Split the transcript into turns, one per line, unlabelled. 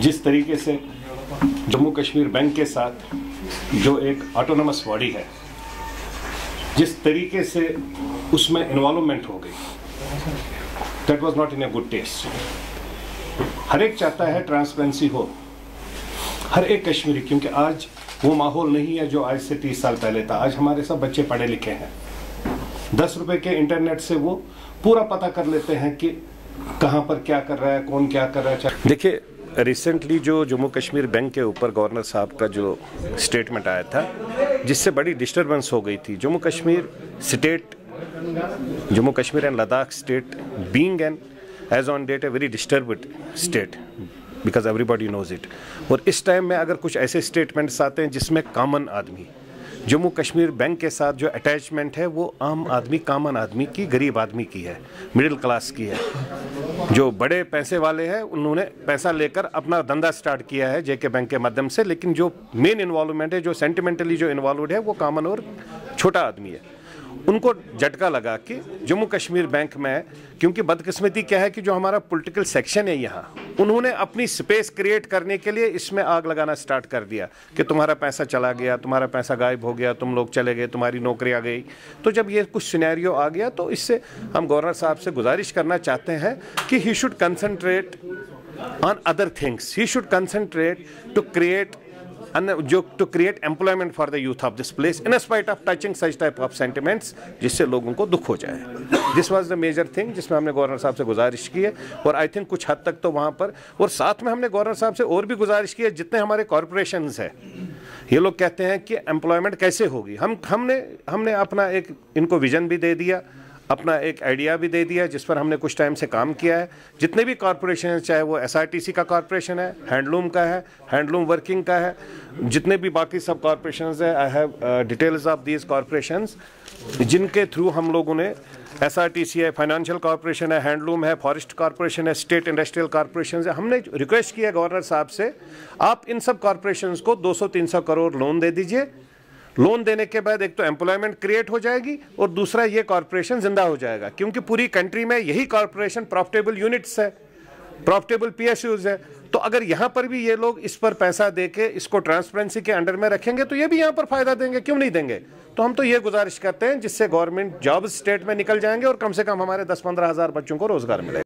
जिस तरीके से जम्मू कश्मीर बैंक के साथ जो एक ऑटोनमस बॉडी है, जिस तरीके से उसमें इन्वॉल्वमेंट हो गई, that was not in a good taste. हर एक चाहता है ट्रांसपेरेंसी हो, हर एक कश्मीरी, क्योंकि आज वो माहौल नहीं है जो आज से 30 साल पहले था। आज हमारे सब बच्चे पढ़े लिखे हैं, 10 रुपए के इंटरनेट से वो पूरा पता कर लेते हैं कि कहाँ पर क्या कर रहा है, कौन क्या कर रहा है। देखिए, रिसेंटली जो जम्मू कश्मीर बैंक के ऊपर गवर्नर साहब का जो स्टेटमेंट आया था, जिससे बड़ी डिस्टर्बेंस हो गई थी। Jammu Kashmir and Ladakh state being an as on date a very disturbed state, because everybody knows it. और इस टाइम में अगर कुछ ऐसे स्टेटमेंट्स आते हैं जिसमें कॉमन आदमी, जम्मू कश्मीर बैंक के साथ जो अटैचमेंट है वो आम आदमी, कॉमन आदमी की, गरीब आदमी की है, मिडिल क्लास की है। जो बड़े पैसे वाले हैं उन्होंने पैसा लेकर अपना धंधा स्टार्ट किया है जेके बैंक के माध्यम से, लेकिन जो मेन इन्वॉल्वमेंट है, जो सेंटिमेंटली जो इन्वॉल्व है, वो कॉमन और छोटा आदमी है। उनको झटका लगा कि जम्मू कश्मीर बैंक में, क्योंकि बदकिस्मती क्या है कि जो हमारा पॉलिटिकल सेक्शन है यहाँ, उन्होंने अपनी स्पेस क्रिएट करने के लिए इसमें आग लगाना स्टार्ट कर दिया कि तुम्हारा पैसा चला गया, तुम्हारा पैसा गायब हो गया, तुम लोग चले गए, तुम्हारी नौकरी आ गई। तो जब ये कुछ सिनेरियो आ गया तो इससे हम गवर्नर साहब से गुजारिश करना चाहते हैं कि he should concentrate on other things, he should concentrate to create employment for the youth of this place in spite of touching such type of sentiments, जिससे लोगों को दुख हो जाए। This was the major thing जिसमें हमने governor साहब से गुजारिश की है, और आई थिंक कुछ हद तक तो वहाँ पर, और साथ में हमने गवर्नर साहब से और भी गुजारिश की है, जितने हमारे कॉरपोरेशंस हैं, ये लोग कहते हैं कि एम्प्लॉयमेंट कैसे होगी। हमने अपना एक इनको विजन भी दे दिया, अपना एक आइडिया भी दे दिया, जिस पर हमने कुछ टाइम से काम किया है। जितने भी कॉरपोरेशन हैं, चाहे वो SRTC का कॉरपोरेशन है, हैंडलूम का है, हैंडलूम वर्किंग का है, जितने भी बाकी सब कॉरपोरेशंस हैं, I have details of these corporations, जिनके थ्रू हम लोगों ने, SRTC है, फाइनेंशियल कॉरपोरेशन है, हैंडलूम है, फॉरेस्ट कॉरपोरेशन है, स्टेट इंडस्ट्रियल कॉरपोरेशन है, हमने रिक्वेस्ट किया गवर्नर साहब से, आप इन सब कॉरपोरेशंस को 200-300 करोड़ लोन दे दीजिए। लोन देने के बाद एक तो एम्प्लॉयमेंट क्रिएट हो जाएगी, और दूसरा ये कॉरपोरेशन जिंदा हो जाएगा, क्योंकि पूरी कंट्री में यही कॉरपोरेशन प्रॉफिटेबल यूनिट्स है, प्रॉफिटेबल PSUs है। तो अगर यहाँ पर भी ये लोग इस पर पैसा देके इसको ट्रांसपेरेंसी के अंडर में रखेंगे तो ये भी यहाँ पर फायदा देंगे, क्यों नहीं देंगे। तो हम तो ये गुजारिश करते हैं जिससे गवर्नमेंट जॉब्स स्टेट में निकल जाएंगे और कम से कम हमारे 10-15 हज़ार बच्चों को रोजगार मिलेगा।